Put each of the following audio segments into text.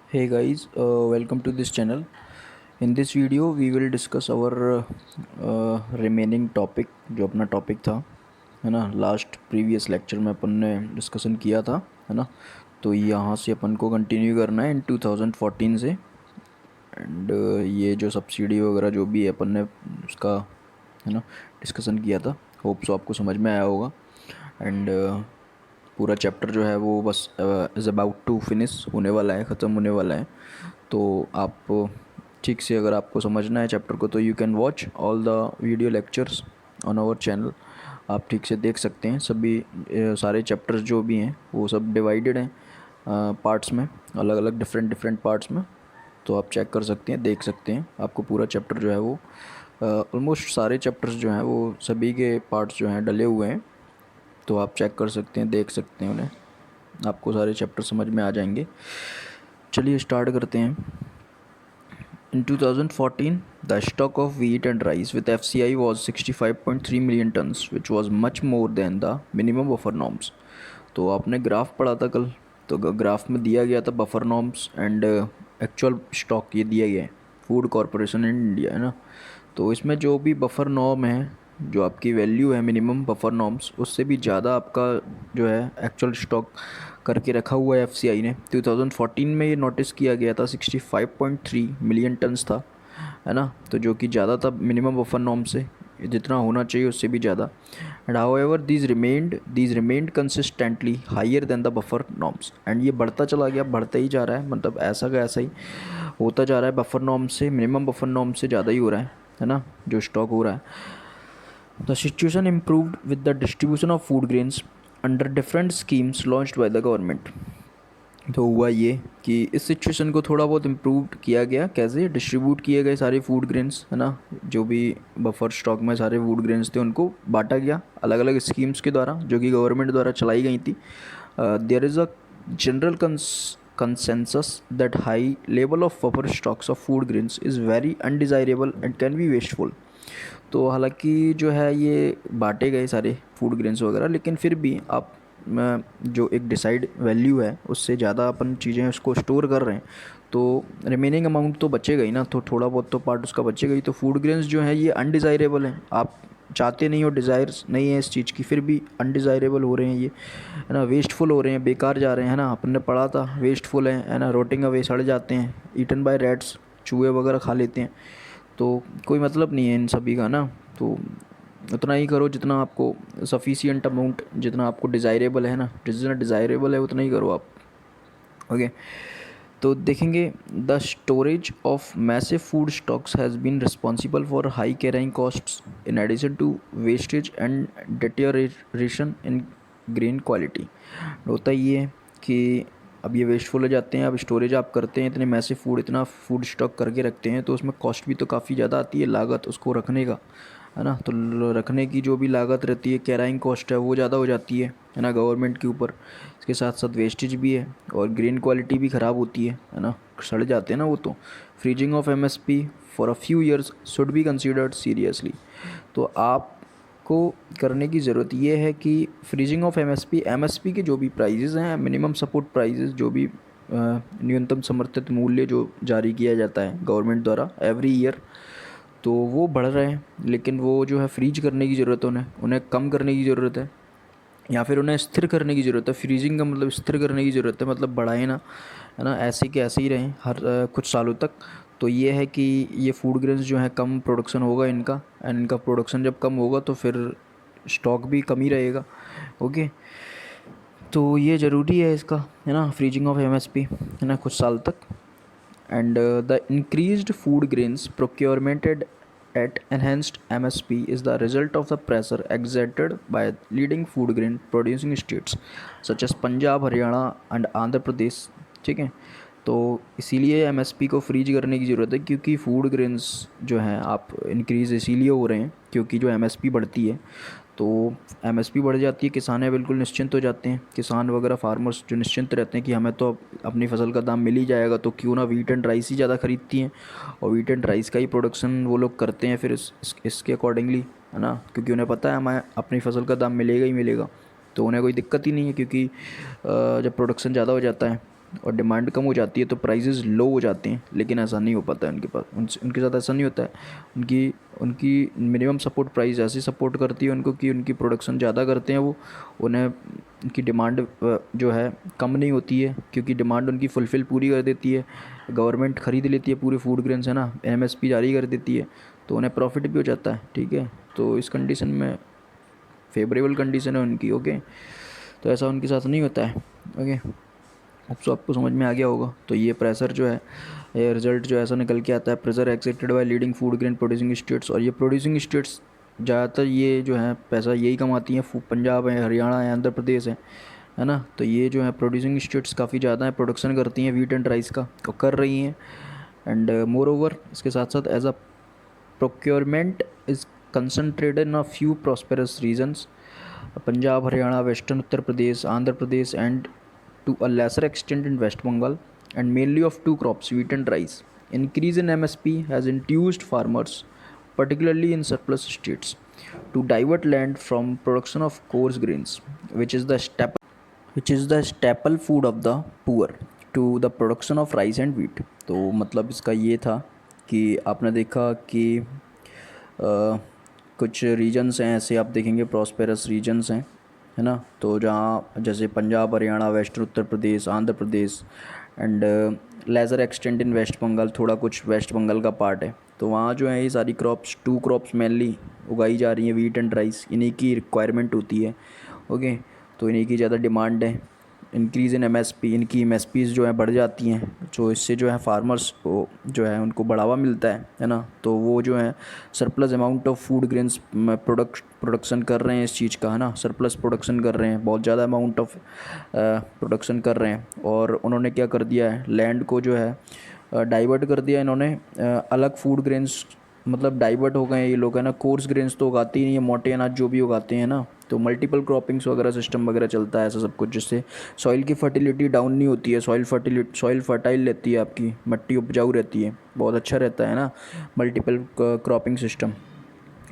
Hey guys, welcome to this channel. In this video, we will discuss our remaining topic जो अपना topic था, है ना। Last previous lecture में अपन ने डिस्कशन किया था, है ना। तो यहाँ से अपन को कंटिन्यू करना है इन 2014 से। एंड ये जो सब्सिडी वगैरह जो भी है अपन ने उसका, है ना, डिस्कशन किया था। होप सो आपको समझ में आया होगा। एंड पूरा चैप्टर जो है वो बस इज़ अबाउट टू फिनिश होने वाला है, ख़त्म होने वाला है। तो आप ठीक से अगर आपको समझना है चैप्टर को तो you can watch all the video lectures on our channel. आप ठीक से देख सकते हैं सभी सारे चैप्टर्स जो भी हैं वो सब डिवाइडेड हैं पार्ट्स में, अलग अलग डिफरेंट डिफरेंट पार्ट्स में। तो आप चेक कर सकते हैं, देख सकते हैं। आपको पूरा चैप्टर जो है वो ऑलमोस्ट सारे चैप्टर्स जो हैं वो सभी के पार्ट्स जो हैं डले हुए हैं। तो आप चेक कर सकते हैं, देख सकते हैं उन्हें, आपको सारे चैप्टर समझ में आ जाएंगे। चलिए स्टार्ट करते हैं। In 2014, the stock of wheat and rice with FCI was 65.3 million tons, which was much more than the minimum buffer norms. तो आपने ग्राफ पढ़ा था कल, तो ग्राफ में दिया गया था buffer norms and actual stock ये दिया गया है फूड कॉरपोरेशन इन इंडिया, है ना। तो इसमें जो भी बफर नॉर्म है, जो आपकी वैल्यू है मिनिमम बफर नॉर्म्स, उससे भी ज़्यादा आपका जो है एक्चुअल स्टॉक करके रखा हुआ है एफसीआई ने। 2014 में ये नोटिस किया गया था 65.3 मिलियन टन्स था, है ना। तो जो कि ज़्यादा था मिनिमम बफर नॉर्म से, जितना होना चाहिए उससे भी ज़्यादा। And however these remained consistently higher than the buffer norms. And ये बढ़ता चला गया, बढ़ता ही जा रहा है, मतलब ऐसा का ऐसा ही होता जा रहा है। बफर नॉर्म से, मिनिमम बफर नॉर्म से ज़्यादा ही हो रहा है ना, जो स्टॉक हो रहा है। The situation improved with the distribution of food grains under different schemes launched by the government. तो हुआ ये कि इस सिचुएशन को थोड़ा बहुत इम्प्रूव किया गया। कैसे? डिस्ट्रीब्यूट किए गए सारे फूड ग्रेन्स, है ना। जो भी बफर स्टॉक में सारे फूड ग्रेन्स थे उनको बांटा गया अलग अलग स्कीम्स के द्वारा, जो कि गवर्नमेंट द्वारा चलाई गई थी। There is a general consensus that high level of buffer stocks of food grains is very undesirable and can be wasteful. तो हालांकि जो है ये बांटे गए सारे फूड ग्रेन्स वगैरह, लेकिन फिर भी आप जो एक डिसाइड वैल्यू है उससे ज़्यादा अपन चीज़ें उसको स्टोर कर रहे हैं, तो रिमेनिंग अमाउंट तो बचेगा ही ना। तो थोड़ा बहुत तो पार्ट उसका बचेगा ही। तो फूड ग्रेन्स जो है ये अनडिज़ायरेबल हैं, आप चाहते नहीं हो, डिज़ायर्स नहीं है इस चीज़ की, फिर भी अनडिज़ायरेबल हो रहे हैं ये, है ना। वेस्टफुल हो रहे हैं, बेकार जा रहे हैं, है ना। अपन ने पढ़ा था वेस्टफुल है ना, रोटिंग अवे, सड़ जाते हैं, ईटन बाय रैट्स, चूहे वगैरह खा लेते हैं। तो कोई मतलब नहीं है इन सभी का ना। तो उतना ही करो जितना आपको सफिशियंट अमाउंट, जितना आपको डिज़ायरेबल है ना, जितना डिज़ायरेबल है उतना ही करो आप। ओके, तो देखेंगे the storage of massive food stocks has been responsible for high carrying costs in addition to wastage and deterioration in grain quality. होता ये है कि अब ये वेस्टफुल हो जाते हैं। अब स्टोरेज आप करते हैं, इतने मैसिव फूड, इतना फूड स्टॉक करके रखते हैं, तो उसमें कॉस्ट भी तो काफ़ी ज़्यादा आती है, लागत उसको रखने का, है ना। तो रखने की जो भी लागत रहती है, कैराइंग कॉस्ट है, वो ज़्यादा हो जाती है ना, गवर्नमेंट के ऊपर। इसके साथ साथ वेस्टेज भी है और ग्रेन क्वालिटी भी ख़राब होती है ना, सड़ जाते हैं ना वो। तो freezing of MSP for a few years should be considered seriously. तो आपको करने की ज़रूरत ये है कि फ्रीजिंग ऑफ एमएसपी के जो भी प्राइजेज़ हैं, मिनिमम सपोर्ट प्राइजेज़, जो भी न्यूनतम समर्थित मूल्य जो जारी किया जाता है गवर्नमेंट द्वारा एवरी ईयर, तो वो बढ़ रहे हैं, लेकिन वो जो है फ्रीज करने की ज़रूरत है, उन्हें उन्हें कम करने की ज़रूरत है, या फिर उन्हें स्थिर करने की ज़रूरत है। फ्रीजिंग का मतलब स्थिर करने की ज़रूरत है, मतलब बढ़ाए ना, है ना, ऐसे के ऐसे ही रहें हर कुछ सालों तक। तो ये है कि ये फूड ग्रेन्स जो है कम प्रोडक्शन होगा इनका, एंड इनका प्रोडक्शन जब कम होगा तो फिर स्टॉक भी कम ही रहेगा। ओके, तो ये ज़रूरी है इसका, है ना, फ्रीजिंग ऑफ एमएसपी, है ना, कुछ साल तक। And the increased food grains procurement at enhanced MSP is the result of the pressure exerted by leading food grain producing states such as Punjab, Haryana and Andhra Pradesh. ठीक है, तो इसीलिए एमएसपी को फ्रीज करने की ज़रूरत है, क्योंकि फूड ग्रेन्स जो हैं आप इंक्रीज़ इसीलिए हो रहे हैं क्योंकि जो एमएसपी बढ़ती है, तो एमएसपी बढ़ जाती है, किसान बिल्कुल निश्चिंत हो जाते हैं, किसान वगैरह फार्मर्स जो निश्चिंत रहते हैं कि हमें तो अपनी फसल का दाम मिल ही जाएगा, तो क्यों ना वीट एंड राइस ही ज़्यादा खरीदती हैं, और वीट एंड राइस का ही प्रोडक्शन वो लोग करते हैं फिर इसके अकॉर्डिंगली, है ना, क्योंकि उन्हें पता है हमें अपनी फसल का दाम मिलेगा ही मिलेगा। तो उन्हें कोई दिक्कत ही नहीं है, क्योंकि जब प्रोडक्शन ज़्यादा हो जाता है और डिमांड कम हो जाती है तो प्राइसेस लो हो जाते हैं, लेकिन ऐसा नहीं हो पाता है उनके पास, उनके साथ ऐसा नहीं होता है। उनकी उनकी मिनिमम सपोर्ट प्राइस ऐसी सपोर्ट करती है उनको कि उनकी प्रोडक्शन ज़्यादा करते हैं वो, उन्हें उनकी डिमांड जो है कम नहीं होती है, क्योंकि डिमांड उनकी फुलफ़िल पूरी कर देती है, गवर्नमेंट ख़रीद लेती है पूरे फूड ग्रेन्स, है ना, एमएसपी जारी कर देती है, तो उन्हें प्रॉफिट भी हो जाता है। ठीक है, तो इस कंडीशन में फेवरेबल कंडीशन है उनकी। ओके, तो ऐसा उनके साथ नहीं होता है। ओके, अब तो आपको समझ में आ गया होगा। तो ये प्रेशर जो है, ये रिजल्ट जो ऐसा निकल के आता है, pressure accepted by leading food grain producing states. और ये प्रोड्यूसिंग स्टेट्स ज़्यादातर ये जो है पैसा यही कमाती हैं, पंजाब है, हरियाणा है, आंध्र प्रदेश है ना। तो ये जो है प्रोड्यूसिंग स्टेट्स काफ़ी ज़्यादा है, प्रोडक्शन करती हैं वीट एंड राइस का, और कर रही हैं। एंड मोर ओवर इसके साथ साथ as a procurement is concentrated in a few prosperous regions, Punjab, Haryana, western Uttar Pradesh, Andhra Pradesh, and to a lesser extent in West Bengal, and mainly of two crops, wheat and rice. Increase in MSP has induced farmers, particularly in surplus states, to divert land from production of coarse grains, which is the staple food of the poor, to the production of rice and wheat. तो मतलब इसका ये था कि आपने देखा कि कुछ रीजन्स हैं ऐसे, आप देखेंगे प्रॉस्पेरस रीजन्स हैं, है ना। तो जहाँ जैसे Punjab, Haryana, western Uttar Pradesh, Andhra Pradesh, and lesser extent in West Bengal, थोड़ा कुछ वेस्ट बंगाल का पार्ट है। तो वहाँ जो है ये सारी क्रॉप्स, टू क्रॉप्स मेनली उगाई जा रही हैं, वीट एंड राइस, इन्हीं की रिक्वायरमेंट होती है। ओके, तो इन्हीं की ज़्यादा डिमांड है। इंक्रीज़ इन एमएसपी, इनकी एमएसपीज़ जो है बढ़ जाती हैं, जो इससे जो है फार्मर्स को जो है उनको बढ़ावा मिलता है ना। तो वो जो है surplus amount of food grains production कर रहे हैं इस चीज़ का, है ना, सरप्लस प्रोडक्शन कर रहे हैं, बहुत ज़्यादा अमाउंट ऑफ प्रोडक्शन कर रहे हैं। और उन्होंने क्या कर दिया है, लैंड को जो है डाइवर्ट कर दिया इन्होंने, अलग फूड ग्रेन्स, मतलब डाइवर्ट हो गए ये लोग, है ना। कोर्स ग्रेन्स तो उगाते ही नहीं है, मोटे अनाज जो भी उगाते हैं ना, तो मल्टीपल क्रॉपिंग्स वगैरह सिस्टम वगैरह चलता है ऐसा सब कुछ, जिससे सॉइल की फर्टिलिटी डाउन नहीं होती है, सॉइल फर्टाइल रहती है, आपकी मिट्टी उपजाऊ रहती है, बहुत अच्छा रहता है ना। मल्टीपल क्रॉपिंग सिस्टम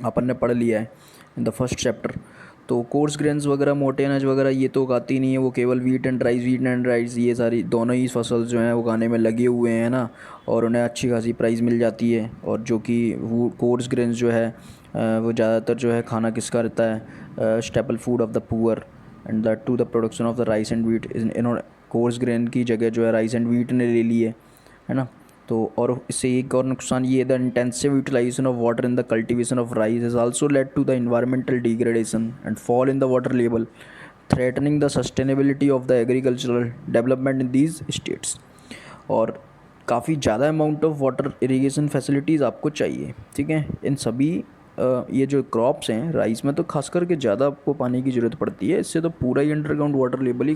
अपन ने पढ़ लिया है इन द फर्स्ट चैप्टर। तो कोर्स ग्रेन्स वगैरह, मोटे अनाज वगैरह ये तो उगाती नहीं है, वो केवल वीट एंड राइस ये सारी दोनों ही फसल जो हैं उगाने में लगे हुए हैं ना, और उन्हें अच्छी खासी प्राइस मिल जाती है। और जो कि वो कोर्स ग्रेन्स जो है वो ज़्यादातर जो है खाना किसका रहता है, staple food of the poor, and that to the production of the rice and wheat. इन्होंने कोर्स ग्रेन की जगह जो है राइस एंड वीट ने ले ली है ना। तो और इससे एक और नुकसान ये, the intensive utilisation of water in the cultivation of rice has also led to the environmental degradation and fall in the water level, threatening the sustainability of the agricultural development in these states. और काफ़ी ज़्यादा amount of water irrigation facilities आपको चाहिए, ठीक है, इन सभी ये जो क्रॉप्स हैं राइस में तो खास करके ज़्यादा आपको पानी की ज़रूरत पड़ती है। इससे तो पूरा ही अंडरग्राउंड वाटर लेवल ही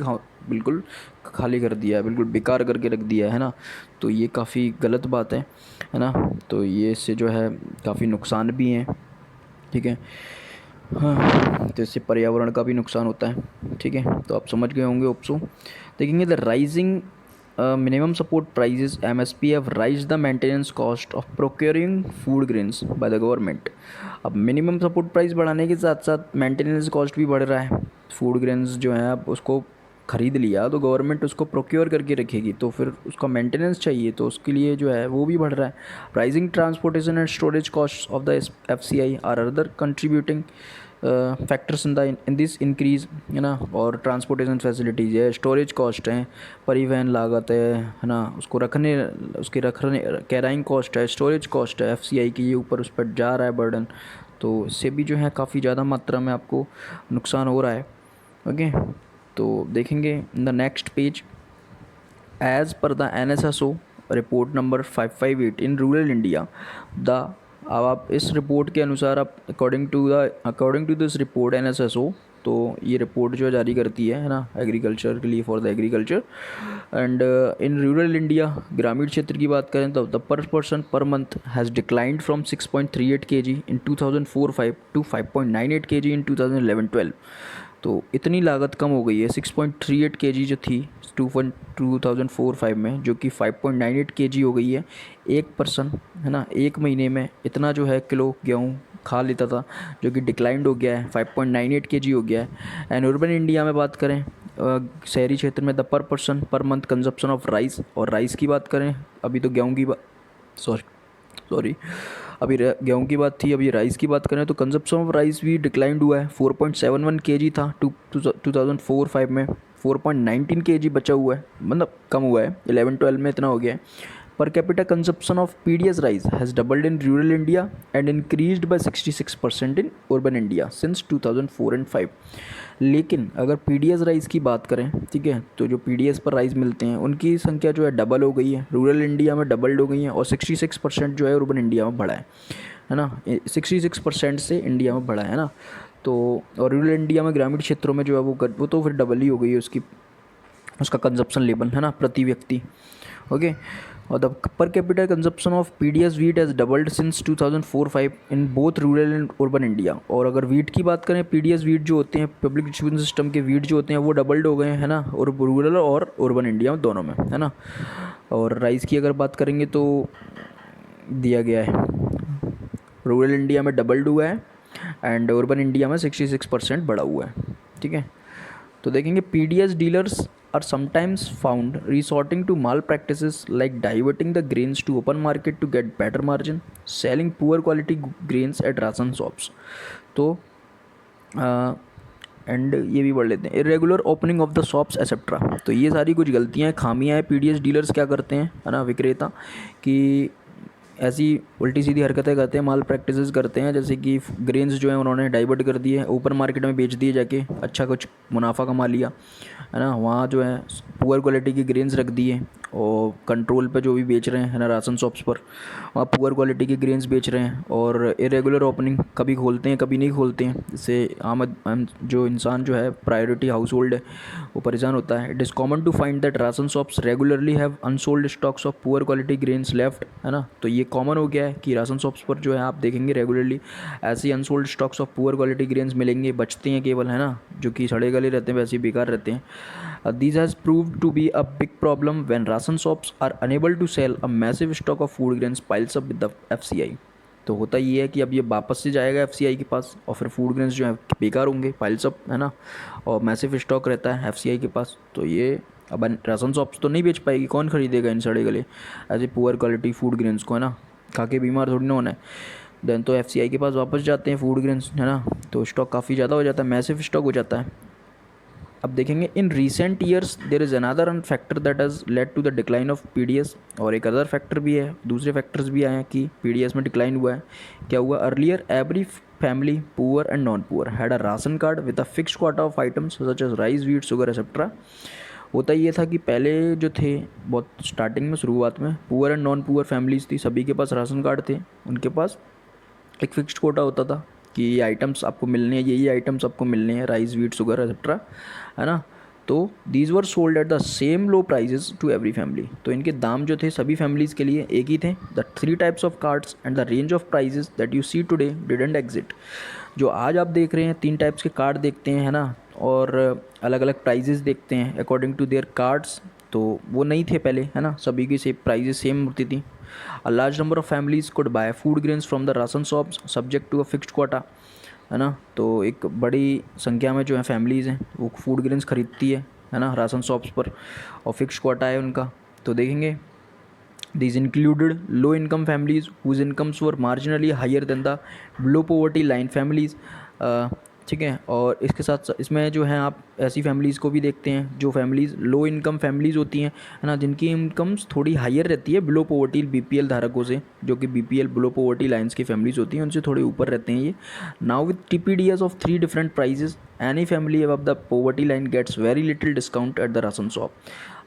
बिल्कुल खाली कर दिया है, बिल्कुल बेकार करके रख दिया है ना। तो ये काफ़ी गलत बात है ना। तो ये इससे जो है काफ़ी नुकसान भी हैं, ठीक है। हाँ, तो इससे पर्यावरण का भी नुकसान होता है, ठीक है। तो आप समझ गए होंगे ओप्सो। देखेंगे the rising minimum support prices MSP have raised the maintenance cost of procuring food grains by the government। अब मिनिमम सपोर्ट प्राइस बढ़ाने के साथ साथ मेंटेनेंस कॉस्ट भी बढ़ रहा है। फूड ग्रेन्स जो है आप उसको ख़रीद लिया तो गवर्नमेंट उसको प्रोक्योर करके रखेगी, तो फिर उसका मेंटेनेंस चाहिए, तो उसके लिए जो है वो भी बढ़ रहा है। Rising transportation and storage cost of the FCI are other contributing factors in this increase, है ना। और ट्रांसपोर्टेशन फैसिलिटीज़ है, स्टोरेज कॉस्ट है, परिवहन लागत है ना, उसको रखने कैराइंग कॉस्ट है, स्टोरेज कॉस्ट है, FCI की ये ऊपर उस पर जा रहा है बर्डन। तो इससे भी जो है काफ़ी ज़्यादा मात्रा में आपको नुकसान हो रहा है। ओके, तो देखेंगे in the next page, as per the NSSO report number 558 in rural India the. अब आप इस रिपोर्ट के अनुसार आप according to this report NSSO, तो ये रिपोर्ट जो जारी करती है ना एग्रीकल्चर के लिए, for the agriculture and in rural India, ग्रामीण क्षेत्र की बात करें तो the per person per month has declined from 6.38 kg in 2004-05 to 5.98 kg in 2011-12। तो इतनी लागत कम हो गई है, 6.38 kg जो थी 2004-05 में, जो कि 5.98 kg हो गई है। एक पर्सन, है ना, एक महीने में इतना जो है किलो गेहूँ खा लेता था, जो कि डिक्लाइंड हो गया है, 5.98 kg हो गया है। एंड अर्बन इंडिया में बात करें शहरी क्षेत्र में the per person per month consumption of rice, और राइस की बात करें, अभी तो गेहूँ की बात, सॉरी अभी गेहूँ की बात थी, अभी राइस की बात करें तो कंजप्शन ऑफ राइस भी डिक्लाइंड हुआ है। 4.71 kg था 2004-5 में, 4.19 kg बचा हुआ है, मतलब कम हुआ है। 11-12 में इतना हो गया है। Per capita consumption of PDS rice has doubled in rural India and increased by 66% in urban India since 2004 and 5। लेकिन अगर पीडीएस राइस की बात करें, ठीक है, तो जो पीडीएस पर राइस मिलते हैं उनकी संख्या जो है डबल हो गई है, रूरल इंडिया में डबल्ड हो गई है, और 66% जो है अर्बन इंडिया में बढ़ा है ना। 66% से इंडिया में बढ़ा है ना। तो और रूरल इंडिया में ग्रामीण क्षेत्रों में जो है वो तो फिर डबल ही हो गई है उसका कंजप्शन लेवल, है ना, प्रति व्यक्ति। ओके, और द पर capital consumption of PDS wheat has doubled since 2004-5 in both rural and urban India. और अगर वीट की बात करें, पीडीएस वीट जो होते हैं, पब्लिक डिस्ट्रीब्यूशन सिस्टम के वीट जो होते हैं, वो डबल्ड हो गए हैं, है ना, और रूरल और अर्बन इंडिया में दोनों में, है ना। और राइस की अगर बात करेंगे तो दिया गया है, रूरल इंडिया में डबल्ड हुआ है एंड अर्बन इंडिया में 66% बढ़ा हुआ है, ठीक है। तो देखेंगे PDS dealers are sometimes found resorting to malpractices like diverting the grains to open market to get better margin, selling poor quality grains at ration shops। तो एंड ये भी पढ़ लेते हैं, irregular opening of the shops etcetera. तो ये सारी कुछ गलतियाँ खामियाँ हैं। पीडीएस डीलर्स क्या करते हैं, है ना, विक्रेता, कि ऐसी उल्टी सीधी हरकतें करते हैं, माल प्रैक्टिसेस करते हैं, जैसे कि ग्रेन्स जो है उन्होंने डाइवर्ट कर दिए, ओपन मार्केट में बेच दिए, जाके अच्छा कुछ मुनाफा कमा लिया, है ना। वहाँ जो है पुअर क्वालिटी की ग्रेन्स रख दिए, और कंट्रोल पे जो भी बेच रहे हैं, है ना, राशन शॉप्स पर वहाँ पुअर क्वालिटी की ग्रेन्स बेच रहे हैं। और इरेगुलर ओपनिंग, कभी खोलते हैं कभी नहीं खोलते हैं, इससे आम जो इंसान जो है, प्रायोरिटी हाउस होल्ड है, वो परेशान होता है। It is common to find that ration shops regularly have unsold stocks of poor quality grains left, है ना। तो ये कॉमन हो गया है कि राशन शॉप्स पर जो है आप देखेंगे रेगुलरली ऐसे unsold stocks of poor quality grains मिलेंगे, बचते हैं केवल, है ना, जो कि सड़े गले रहते हैं, वैसे ही बेकार रहते हैं। These has proved to be a big problem when ration shops are unable to sell a massive stock of food grains piles up with the FCI। तो होता ये है कि अब ये वापस से जाएगा FCI के पास, और फिर फूड ग्रेन्स जो है बेकार होंगे, पाइल्स अप, है ना, और मैसिव स्टॉक रहता है FCI के पास। तो ये अब राशन शॉप्स तो नहीं बेच पाएगी, कौन खरीदेगा इन सड़े गले ऐसे पुअर क्वालिटी फूड ग्रेन्स को, है ना, खा के बीमार थोड़ी ना होना है। देन तो FCI के पास वापस जाते हैं फूड ग्रेन्स, है ना, तो स्टॉक काफ़ी ज़्यादा हो जाता है, मैसिव स्टॉक हो जाता है। अब देखेंगे in recent years there is another factor that has led to the decline of PDS. और एक अदर फैक्टर भी है, दूसरे फैक्टर्स भी आए हैं कि पीडीएस में डिक्लाइन हुआ है। क्या हुआ, earlier every family poor and non poor had a ration card with a fixed quota of items such as rice, wheat, sugar etcetera. होता ये था कि पहले जो थे, बहुत स्टार्टिंग में, शुरुआत में, poor and non poor families थी, सभी के पास राशन कार्ड थे, उनके पास एक फिक्स्ड कोटा होता था कि ये आइटम्स आपको मिलने हैं, यही आइटम्स आपको मिलने हैं, राइस, व्हीट, शुगर एक्सेट्रा, है ना। तो these were sold at the same low prices to every family. तो इनके दाम जो थे सभी फैमिलीज़ के लिए एक ही थे। The 3 types of cards and the range of prices that you see today didn't exist. जो आज आप देख रहे हैं, 3 टाइप्स के कार्ड देखते हैं, है ना, और अलग अलग प्राइजेस देखते हैं अकॉर्डिंग टू देयर कार्ड्स, तो वो नहीं थे पहले, है ना, सभी की प्राइजेस सेम होती थी। A large number of families could buy food grains from the ration shops subject to a fixed quota, है ना। तो एक बड़ी संख्या में जो है फैमिलीज़ हैं वो फूड ग्रेन्स खरीदती है ना, राशन शॉप्स पर, और फिक्स क्वाटा है उनका। तो देखेंगे these included low income families whose incomes were marginally higher than the below poverty line families, ठीक है। और इसके साथ इसमें जो है आप ऐसी फैमिलीज़ को भी देखते हैं, जो फैमिलीज़ लो इनकम फैमिलीज़ होती हैं, है ना, जिनकी इनकम्स थोड़ी हायर रहती है बिलो पोवर्टी BPL धारकों से, जो कि BPL बिलो पोवर्टी लाइन्स की फैमिलीज़ होती हैं, उनसे थोड़े ऊपर रहते हैं ये। Now with TPDS of 3 different prices any family above the poverty line gets very little discount at the ration shop.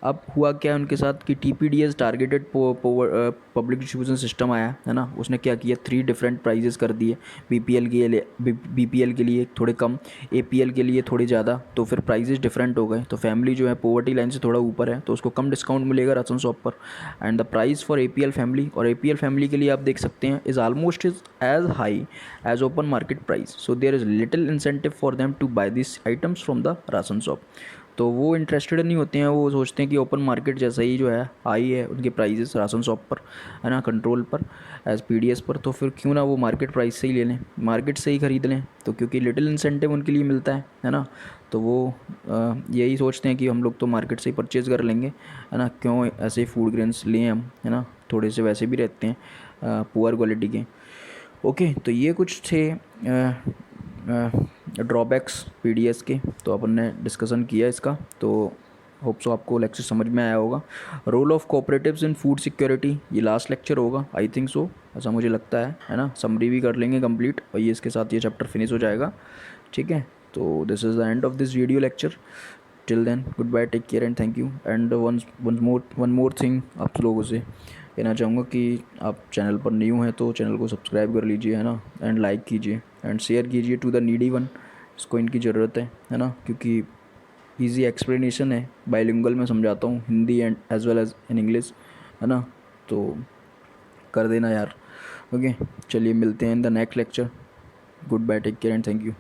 अब हुआ क्या उनके साथ कि TPDS targeted public distribution system आया, है ना, उसने क्या किया, 3 डिफरेंट प्राइजेस कर दिए। BPL के लिए थोड़े कम, APL के लिए थोड़े ज़्यादा, तो फिर प्राइजेस डिफरेंट हो गए। तो फैमिली जो है पोवर्टी लाइन से थोड़ा ऊपर है तो उसको कम डिस्काउंट मिलेगा राशन शॉप पर। And the price for APL family, और APL फैमिली के लिए आप देख सकते हैं, is almost is as high as open market price, so there is little incentive for them to buy this items from the ration shop. तो वो interested नहीं होते हैं, वो सोचते हैं कि ओपन मार्केट जैसा ही जो है हाई है उनके प्राइजेस राशन शॉप पर, है ना, कंट्रोल पर, एज पीडीएस पर, तो फिर क्यों ना वो मार्केट प्राइस से ही ले लें, मार्केट से ही ख़रीद लें, तो क्योंकि लिटिल इंसेंटिव उनके लिए मिलता है ना। तो वो यही सोचते हैं कि हम लोग तो मार्केट से ही परचेज़ कर लेंगे, है ना, क्यों ऐसे फूड ग्रेन्स लें हम, है ना, थोड़े से वैसे भी रहते हैं पुअर क्वालिटी के। ओके, तो ये कुछ थे ड्रॉबैक्स पीडीएस के, तो अपन ने डिस्कशन किया इसका, तो होप सो आपको लेक्चर समझ में आया होगा। Role of cooperatives in food security, ये लास्ट लेक्चर होगा आई थिंक सो, ऐसा मुझे लगता है ना। समरी भी कर लेंगे कंप्लीट, और ये इसके साथ ये चैप्टर फिनिश हो जाएगा, ठीक है। तो this is the end of this video lecture. Till then goodbye, take care and thank you. And one more thing आप लोगों से कहना चाहूँगा कि आप चैनल पर न्यू हैं तो चैनल को सब्सक्राइब कर लीजिए, है ना, एंड लाइक कीजिए एंड शेयर कीजिए टू द नीडी वन, इसको इनकी ज़रूरत है ना, क्योंकि इजी एक्सप्लेनेशन है, बाइलिंगुअल में समझाता हूँ, Hindi and as well as in English, है ना, तो कर देना यार। ओके, चलिए मिलते हैं in the next lecture. Goodbye, take care and thank you.